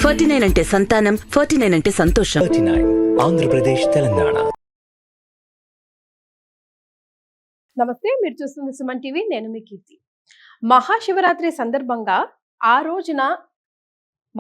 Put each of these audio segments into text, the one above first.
49 అంటే సంతానం, 49 అంటే సంతోషం. 39 ఆంధ్రప్రదేశ్, తెలంగాణ. నమస్తే, మీరు చూస్తుంది సుమన్ టీవీ. నేను మీ కీర్తి. మహాశివరాత్రి సందర్భంగా ఆ రోజున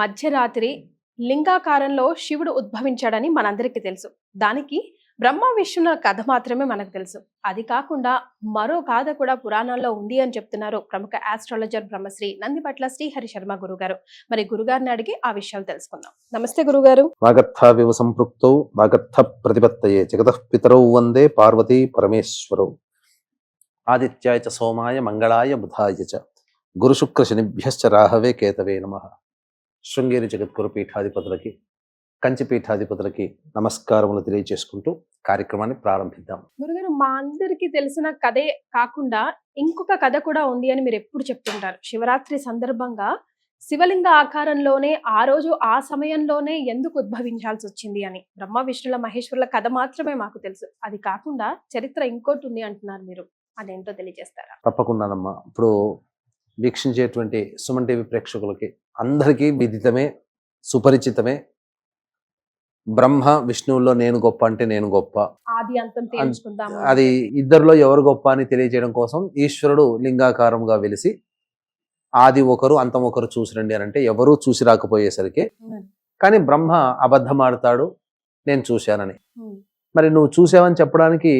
మధ్యరాత్రి లింగాకారంలో శివుడు ఉద్భవించాడని మనందరికీ తెలుసు. దానికి బ్రహ్మ విష్ణుల కథ మాత్రమే మనకు తెలుసు. అది కాకుండా మరో గాథ కూడా పురాణాల్లో ఉంది అని చెప్తున్నారు ప్రముఖ ఆస్ట్రాలజర్ బ్రహ్మశ్రీ నందిపట్ల శ్రీహరి శర్మ గురుగారు. మరి గురుగారిని అడిగి ఆ విషయాలు తెలుసుకుందాం. నమస్తే గురుగారు. వాగర్థావివ సంపృక్తౌ వాగర్థ ప్రతిపత్తయే జగతః పితరౌ వందే పార్వతీ పరమేశ్వరౌ. ఆదిత్యాయ చ సోమాయ మంగళాయ బుధాయ చ గురు శుక్ర శనిభ్యశ్చ రాహవే కేతవే నమః. శృంగేరి జగద్గురు పీఠాధిపతులకి, కంచి పీఠాధిపతులకి నమస్కారములు తెలియజేసుకుంటూ కార్యక్రమాన్ని ప్రారంభిద్దాం. గురుగారు, మా అందరికీ తెలిసిన కథే కాకుండా ఇంకొక కథ కూడా ఉంది అని మీరు ఎప్పుడు చెప్తుంటారు. శివరాత్రి సందర్భంగా శివలింగ ఆకారంలోనే ఆ రోజు ఆ సమయంలోనే ఎందుకు ఉద్భవించాల్సి వచ్చింది అని. బ్రహ్మ విష్ణుల మహేశ్వరుల కథ మాత్రమే మాకు తెలుసు. అది కాకుండా చరిత్ర ఇంకోటి ఉంది అంటున్నారు మీరు. అదేంటో తెలియజేస్తారా? తప్పకుండానమ్మా. ఇప్పుడు వీక్షించేటువంటి సుమన్ టీవీ ప్రేక్షకులకి అందరికీ విదితమే, సుపరిచితమే. బ్రహ్మ విష్ణువుల్లో నేను గొప్ప అంటే నేను గొప్ప, ఆది అంతం తెలుసుకుందాము. అది ఇద్దరిలో ఎవరు గొప్ప అని తెలియజేయడం కోసం ఈశ్వరుడు లింగాకారంగా వెలిసి ఆది ఒకరు అంతం ఒకరు చూసి రండి అని అంటే ఎవరూ చూసి రాకపోయేసరికి, కానీ బ్రహ్మ అబద్ధమాడతాడు నేను చూశానని. మరి నువ్వు చూసావని చెప్పడానికి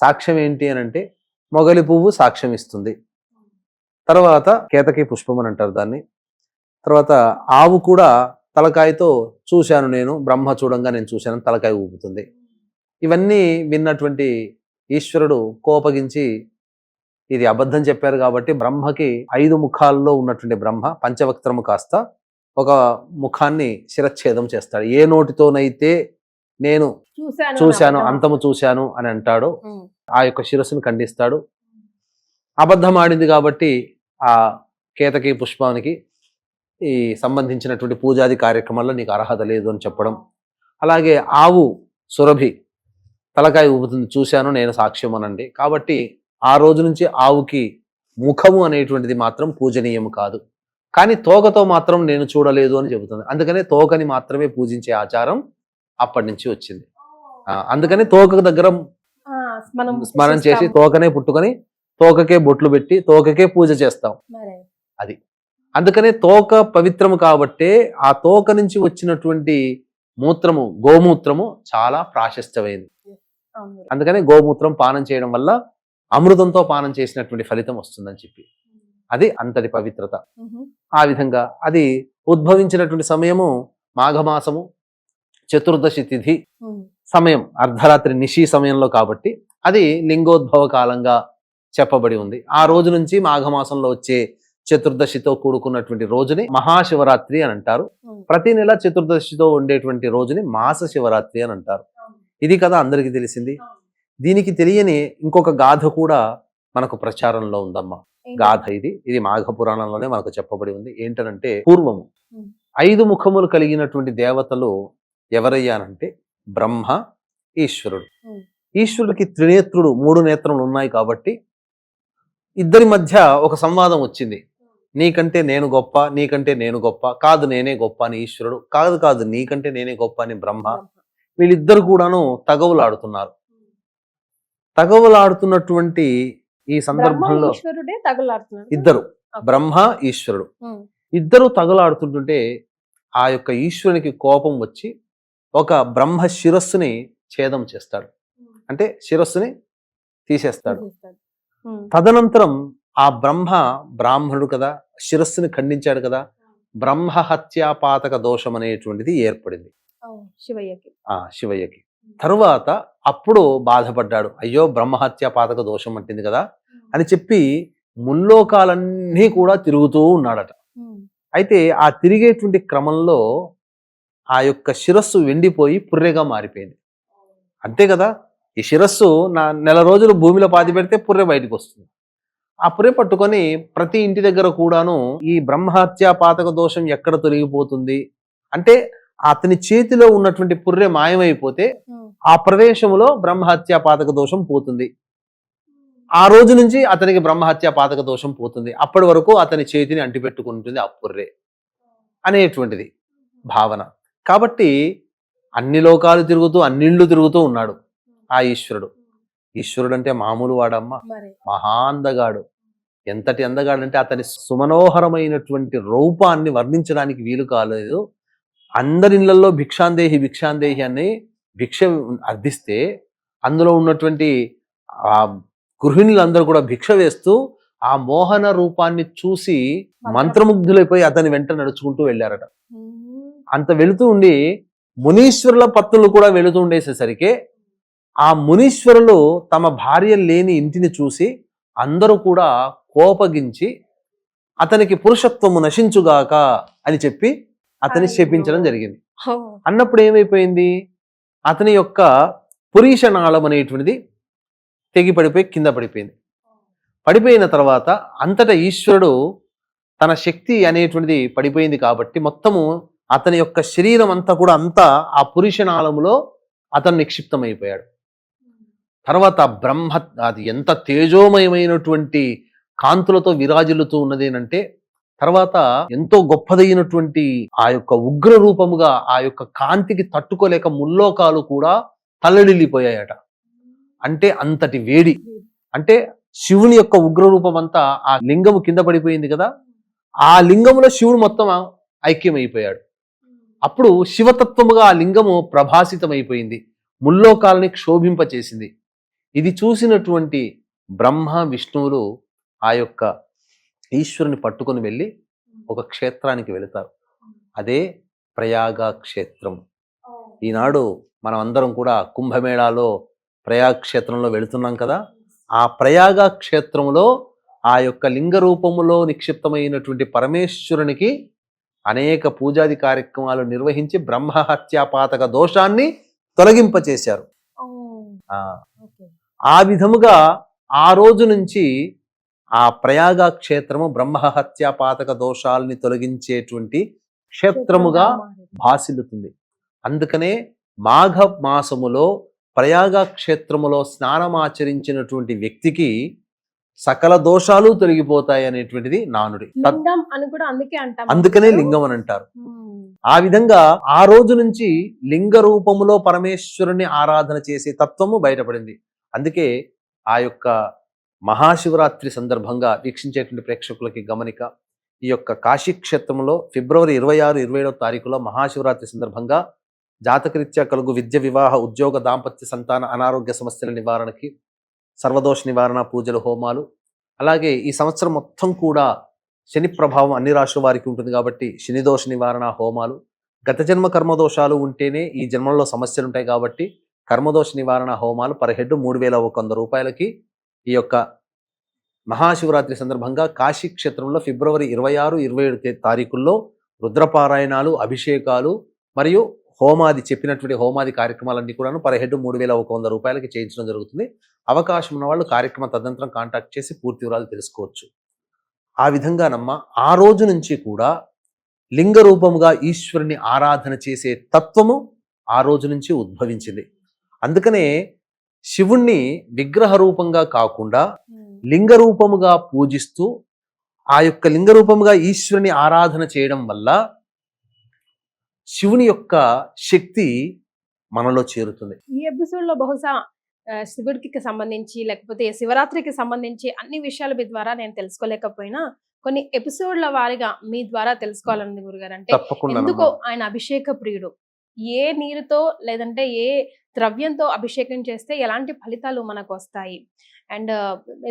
సాక్ష్యం ఏంటి అని అంటే మొగలి పువ్వు సాక్ష్యం ఇస్తుంది. తర్వాత కేతకి పుష్పం అని అంటారు దాన్ని. తర్వాత ఆవు కూడా తలకాయతో చూశాను నేను, బ్రహ్మ చూడంగా నేను చూశాను తలకాయ ఊపుతుంది. ఇవన్నీ విన్నటువంటి ఈశ్వరుడు కోపగించి ఇది అబద్ధం చెప్పారు కాబట్టి బ్రహ్మకి 5 ముఖాల్లో ఉన్నటువంటి బ్రహ్మ పంచవక్త్రము కాస్త ఒక ముఖాన్ని శిరచ్ఛేదం చేస్తాడు. ఏ నోటితోనైతే నేను చూశాను, అంతము చూశాను అని అంటాడో ఆ యొక్క శిరస్సును ఖండిస్తాడు. అబద్ధం ఆడింది కాబట్టి ఆ కేతకి పుష్పానికి ఈ సంబంధించినటువంటి పూజాది కార్యక్రమాల్లో నీకు అర్హత లేదు అని చెప్పడం. అలాగే ఆవు సురభి తలకాయ ఊపుతుంది, చూశాను నేను సాక్ష్యం అనండి. కాబట్టి ఆ రోజు నుంచి ఆవుకి ముఖము అనేటువంటిది మాత్రం పూజనీయము కాదు, కానీ తోకతో మాత్రం నేను చూడలేదు అని చెబుతుంది. అందుకనే తోకని మాత్రమే పూజించే ఆచారం అప్పటి నుంచి వచ్చింది. అందుకని తోక దగ్గర స్మరణ చేసి తోకనే పుట్టుకొని తోకకే బొట్లు పెట్టి తోకకే పూజ చేస్తాం. అది అందుకనే తోక పవిత్రము కాబట్టే ఆ తోక నుంచి వచ్చినటువంటి మూత్రము, గోమూత్రము చాలా ప్రాశస్త్యమైంది. అందుకనే గోమూత్రం పానం చేయడం వల్ల అమృతంతో పానం చేసినటువంటి ఫలితం వస్తుందని చెప్పి అది అంతటి పవిత్రత. ఆ విధంగా అది ఉద్భవించినటువంటి సమయము మాఘమాసము చతుర్దశి తిథి సమయం, అర్ధరాత్రి నిశి సమయంలో కాబట్టి అది లింగోద్భవ కాలంగా చెప్పబడి ఉంది. ఆ రోజు నుంచి మాఘమాసంలో వచ్చే చతుర్దశితో కూడుకున్నటువంటి రోజుని మహాశివరాత్రి అని అంటారు. ప్రతి నెల చతుర్దశితో ఉండేటువంటి రోజుని మాస శివరాత్రి అని అంటారు. ఇది కదా అందరికీ తెలిసింది. దీనికి తెలియని ఇంకొక గాథ కూడా మనకు ప్రచారంలో ఉందమ్మా. గాథ ఇది మాఘ పురాణంలోనే మనకు చెప్పబడి ఉంది. ఏంటనంటే పూర్వము 5 ముఖములు కలిగినటువంటి దేవతలు ఎవరయ్యానంటే బ్రహ్మ, ఈశ్వరుడు. ఈశ్వరుడికి త్రినేత్రుడు, 3 నేత్రములు ఉన్నాయి కాబట్టి ఇద్దరి మధ్య ఒక సంవాదం వచ్చింది. నీకంటే నేను గొప్ప, నీకంటే నేను గొప్ప, కాదు నేనే గొప్ప అని ఈశ్వరుడు, కాదు నీకంటే నేనే గొప్ప అని బ్రహ్మ. వీళ్ళిద్దరు కూడాను తగవులాడుతున్నారు. తగవులాడుతున్నటువంటి ఈ సందర్భంలో ఇద్దరు, బ్రహ్మ ఈశ్వరుడు ఇద్దరు తగలాడుతుంటుంటే ఆ యొక్క ఈశ్వరునికి కోపం వచ్చి ఒక బ్రహ్మ శిరస్సుని ఛేదం చేస్తాడు, అంటే శిరస్సుని తీసేస్తాడు. తదనంతరం ఆ బ్రహ్మ బ్రాహ్మణుడు కదా, శిరస్సుని ఖండించాడు కదా, బ్రహ్మహత్యాపాతక దోషం అనేటువంటిది ఏర్పడింది శివయ్యకి. తరువాత అప్పుడు బాధపడ్డాడు, అయ్యో బ్రహ్మహత్యాపాతక దోషం అంటుంది కదా అని చెప్పి ముల్లోకాలన్నీ కూడా తిరుగుతూ ఉన్నాడట. అయితే ఆ తిరిగేటువంటి క్రమంలో ఆ యొక్క శిరస్సు వెండిపోయి పుర్రెగా మారిపోయింది. అంతే కదా, ఈ శిరస్సు నెల రోజులు భూమిలో పాతి పెడితే పుర్రె బయటకు వస్తుంది. ఆ పుర్రె పట్టుకొని ప్రతి ఇంటి దగ్గర కూడాను ఈ బ్రహ్మహత్యా పాతక దోషం ఎక్కడ తొలగిపోతుంది అంటే అతని చేతిలో ఉన్నటువంటి పుర్రె మాయమైపోతే ఆ ప్రదేశంలో బ్రహ్మహత్యా పాతక దోషం పోతుంది. ఆ రోజు నుంచి అతనికి బ్రహ్మహత్యా పాతక దోషం పోతుంది. అప్పటి వరకు అతని చేతిని అంటిపెట్టుకుంటుంది ఆ పుర్రె అనేటువంటిది. భావన. కాబట్టి అన్ని లోకాలు తిరుగుతూ అన్నిళ్ళు తిరుగుతూ ఉన్నాడు ఆ ఈశ్వరుడు. ఈశ్వరుడు అంటే మామూలు వాడమ్మ, మరి మహా అందగాడు. ఎంతటి అందగాడంటే అతని సుమనోహరమైనటువంటి రూపాన్ని వర్ణించడానికి వీలు కాలేదు. అందరి ఇళ్లలో భిక్షాందేహి భిక్షాందేహి అని భిక్ష అర్థిస్తే అందులో ఉన్నటువంటి ఆ గృహిణులందరూ కూడా భిక్ష వేస్తూ ఆ మోహన రూపాన్ని చూసి మంత్రముగ్ధులైపోయి అతని వెంట నడుచుకుంటూ వెళ్ళారట. అంత వెళుతూ ఉండి మునీశ్వరుల పత్తులు కూడా వెళుతూ ఉండేసేసరికి ఆ మునీశ్వరులు తమ భార్య లేని ఇంటిని చూసి అందరూ కూడా కోపగించి అతనికి పురుషత్వము నశించుగాక అని చెప్పి అతని శపించడం జరిగింది. అన్నప్పుడు ఏమైపోయింది, అతని యొక్క పురీషనాళం అనేటువంటిది తెగి పడిపోయి కింద పడిపోయింది. పడిపోయిన తర్వాత అంతటా ఈశ్వరుడు తన శక్తి అనేటువంటిది పడిపోయింది కాబట్టి మొత్తము అతని యొక్క శరీరం అంతా కూడా ఆ పురుషనాళములో అతను నిక్షిప్తమైపోయాడు. తర్వాత బ్రహ్మ అది ఎంత తేజోమయమైనటువంటి కాంతులతో విరాజిల్లుతూ ఉన్నదేనంటే తర్వాత ఎంతో గొప్పదైనటువంటి ఆ యొక్క ఉగ్ర రూపముగా ఆ యొక్క కాంతికి తట్టుకోలేక ముల్లోకాలు కూడా తల్లడిల్లిపోయాయట. అంటే అంతటి వేడి. అంటే శివుని యొక్క ఉగ్ర రూపం అంతా ఆ లింగము కింద పడిపోయింది కదా, ఆ లింగములో శివుడు మొత్తం ఐక్యమైపోయాడు. అప్పుడు శివతత్వముగా ఆ లింగము ప్రభాసితమైపోయింది, ముల్లోకాలని క్షోభింపచేసింది. ఇది చూసినటువంటి బ్రహ్మ విష్ణువులు ఆ యొక్క ఈశ్వరుని పట్టుకొని వెళ్ళి ఒక క్షేత్రానికి వెళతారు. అదే ప్రయాగ క్షేత్రం. ఈనాడు మనం అందరం కూడా కుంభమేళాలో ప్రయాగ క్షేత్రంలో వెళుతున్నాం కదా. ఆ ప్రయాగ క్షేత్రంలో ఆ యొక్క లింగ రూపములో నిక్షిప్తమైనటువంటి పరమేశ్వరునికి అనేక పూజాది కార్యక్రమాలు నిర్వహించి బ్రహ్మహత్యాపాతక దోషాన్ని తొలగింపచేశారు. ఆ విధముగా ఆ రోజు నుంచి ఆ ప్రయాగ క్షేత్రము బ్రహ్మహత్యాపాతక దోషాలని తొలగించేటువంటి క్షేత్రముగా భాసిల్లుతుంది. అందుకనే మాఘ మాసములో ప్రయాగ క్షేత్రములో స్నానమాచరించినటువంటి వ్యక్తికి సకల దోషాలు తొలగిపోతాయి అనేటువంటిది నానుడి. అందుకనే లింగం అని అంటారు. ఆ విధంగా ఆ రోజు నుంచి లింగ రూపములో పరమేశ్వరుని ఆరాధన చేసే తత్వము బయటపడింది. అందుకే ఆ యొక్క మహాశివరాత్రి సందర్భంగా వీక్షించేటువంటి ప్రేక్షకులకి గమనిక, ఈ యొక్క కాశీ క్షేత్రంలో ఫిబ్రవరి 26, 27వ తారీఖులో మహాశివరాత్రి సందర్భంగా జాతకరీత్యా కలుగు విద్య, వివాహ, ఉద్యోగ, దాంపత్య, సంతాన, అనారోగ్య సమస్యల నివారణకి సర్వదోష నివారణ పూజలు, హోమాలు, అలాగే ఈ సంవత్సరం మొత్తం కూడా శని ప్రభావం అన్ని రాశుల వారికి ఉంటుంది కాబట్టి శనిదోష నివారణ హోమాలు, గత జన్మ కర్మదోషాలు ఉంటేనే ఈ జన్మలో సమస్యలు ఉంటాయి కాబట్టి కర్మదోష నివారణ హోమాలు పర్ హెడ్ 3,100 రూపాయలకి ఈ యొక్క మహాశివరాత్రి సందర్భంగా కాశీ క్షేత్రంలో ఫిబ్రవరి 26, 27 తారీఖుల్లో రుద్రపారాయణాలు, అభిషేకాలు మరియు హోమాది చెప్పినటువంటి హోమాది కార్యక్రమాలన్నీ కూడాను పర్ హెడ్ 3,100 రూపాయలకి చేయించడం జరుగుతుంది. అవకాశం ఉన్న వాళ్ళు కార్యక్రమ తదనంతరం కాంటాక్ట్ చేసి పూర్తి వివరాలు తెలుసుకోవచ్చు. ఆ విధంగానమ్మ ఆ రోజు నుంచి కూడా లింగ రూపముగా ఈశ్వరుని ఆరాధన చేసే తత్వము ఆ రోజు నుంచి ఉద్భవించింది. అందుకనే శివుణ్ణి విగ్రహ రూపంగా కాకుండా లింగ రూపముగా పూజిస్తూ ఆ యొక్క లింగ రూపముగా ఈశ్వరుని ఆరాధన చేయడం వల్ల శివుని యొక్క శక్తి మనలో చేరుతుంది. ఈ ఎపిసోడ్ లో బహుశా శివుడికి సంబంధించి లేకపోతే శివరాత్రికి సంబంధించి అన్ని విషయాలు మీ ద్వారా నేను తెలుసుకోలేకపోయినా కొన్ని ఎపిసోడ్ల వారిగా మీ ద్వారా తెలుసుకోవాలని గురుగారు. అంటే ఎందుకో ఆయన అభిషేక ప్రియుడు. ఏ నీరుతో లేదంటే ఏ ద్రవ్యంతో అభిషేకం చేస్తే ఎలాంటి ఫలితాలు మనకు వస్తాయి, అండ్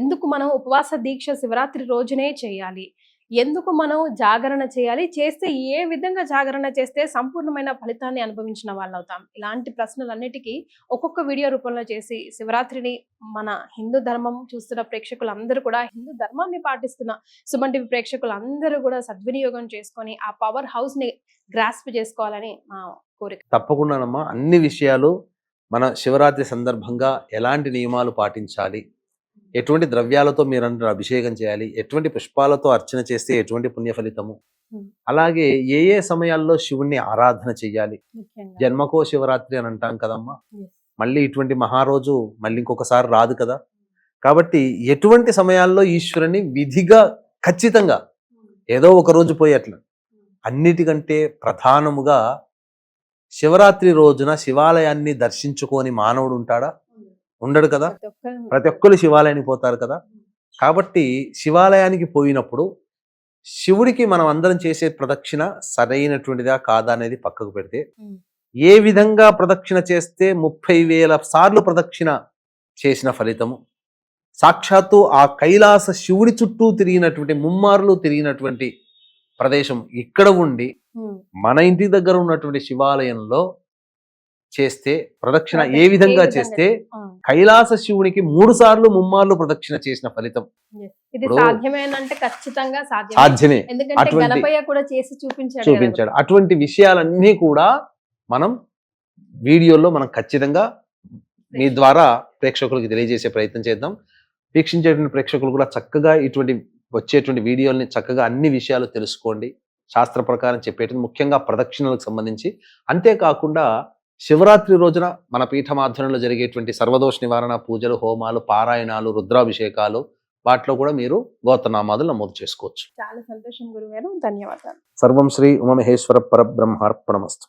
ఎందుకు మనం ఉపవాస దీక్ష శివరాత్రి రోజునే చేయాలి, ఎందుకు మనం జాగరణ చేయాలి, చేస్తే ఏ విధంగా జాగరణ చేస్తే సంపూర్ణమైన ఫలితాన్ని అనుభవించిన వాళ్ళు అవుతాం, ఇలాంటి ప్రశ్నలన్నిటికీ ఒక్కొక్క వీడియో రూపంలో చేసి శివరాత్రిని మన హిందూ ధర్మం చూస్తున్న ప్రేక్షకులందరూ కూడా, హిందూ ధర్మాన్ని పాటిస్తున్న సుమన్ టీవీ ప్రేక్షకులందరూ కూడా సద్వినియోగం చేసుకొని ఆ పవర్ హౌస్ ని గ్రాస్ప్ చేసుకోవాలని మా కోరిక. తప్పకుండానమ్మా, అన్ని విషయాలు మన శివరాత్రి సందర్భంగా ఎలాంటి నియమాలు పాటించాలి, ఎటువంటి ద్రవ్యాలతో మీరందరూ అభిషేకం చేయాలి, ఎటువంటి పుష్పాలతో అర్చన చేస్తే ఎటువంటి పుణ్య ఫలితము, అలాగే ఏ ఏ సమయాల్లో శివుణ్ణి ఆరాధన చెయ్యాలి. జన్మకో శివరాత్రి అని అంటాం కదమ్మా, మళ్ళీ ఇటువంటి మహారోజు మళ్ళీ ఇంకొకసారి రాదు కదా. కాబట్టి ఎటువంటి సమయాల్లో ఈశ్వరుని విధిగా ఖచ్చితంగా ఏదో ఒక రోజు పోయి అన్నిటికంటే ప్రధానముగా శివరాత్రి రోజున శివాలయాన్ని దర్శించుకొని మానవుడు ఉంటాడా? ఉండడు కదా. ప్రతి ఒక్కరు శివాలయానికి పోతారు కదా. కాబట్టి శివాలయానికి పోయినప్పుడు శివుడికి మనం అందరం చేసే ప్రదక్షిణ సరైనటువంటిదా కాదా అనేది పక్కకు పెడితే, ఏ విధంగా ప్రదక్షిణ చేస్తే 30,000 సార్లు ప్రదక్షిణ చేసిన ఫలితము, సాక్షాత్తు ఆ కైలాస శివుడి చుట్టూ తిరిగినటువంటి ముమ్మార్లు తిరిగినటువంటి ప్రదేశం ఇక్కడ ఉండి మన ఇంటి దగ్గర ఉన్నటువంటి శివాలయంలో చేస్తే ప్రదక్షిణ ఏ విధంగా చేస్తే కైలాస శివునికి 3 సార్లు ముమ్మార్లు ప్రదక్షిణ చేసిన ఫలితం. ఇది ఇప్పుడు సాధ్యమేనంటే ఖచ్చితంగా సాధ్యమే. ఎందుకంటే అటువంటి గణపయ్య కూడా చేసి చూపించాడు. అటువంటి విషయాలన్నీ కూడా మనం వీడియోలో మనం ఖచ్చితంగా మీ ద్వారా ప్రేక్షకులకు తెలియజేసే ప్రయత్నం చేద్దాం. వీక్షించేటువంటి ప్రేక్షకులు కూడా చక్కగా ఇటువంటి వచ్చేటువంటి వీడియోల్ని చక్కగా అన్ని విషయాలు తెలుసుకోండి. శాస్త్ర ప్రకారం చెప్పేటువంటి ముఖ్యంగా ప్రదక్షిణలకు సంబంధించి, అంతేకాకుండా శివరాత్రి రోజున మన పీఠమాధ్వర్యంలో జరిగేటువంటి సర్వదోష నివారణ పూజలు, హోమాలు, పారాయణాలు, రుద్రాభిషేకాలు, వాటిలో కూడా మీరు గోత్రనామాదులు నమోదు చేసుకోవచ్చు. చాలా సంతోషం గురుగారు, ధన్యవాదాలు. సర్వం శ్రీ ఉమామహేశ్వర పరబ్రహ్మార్పణమస్తు.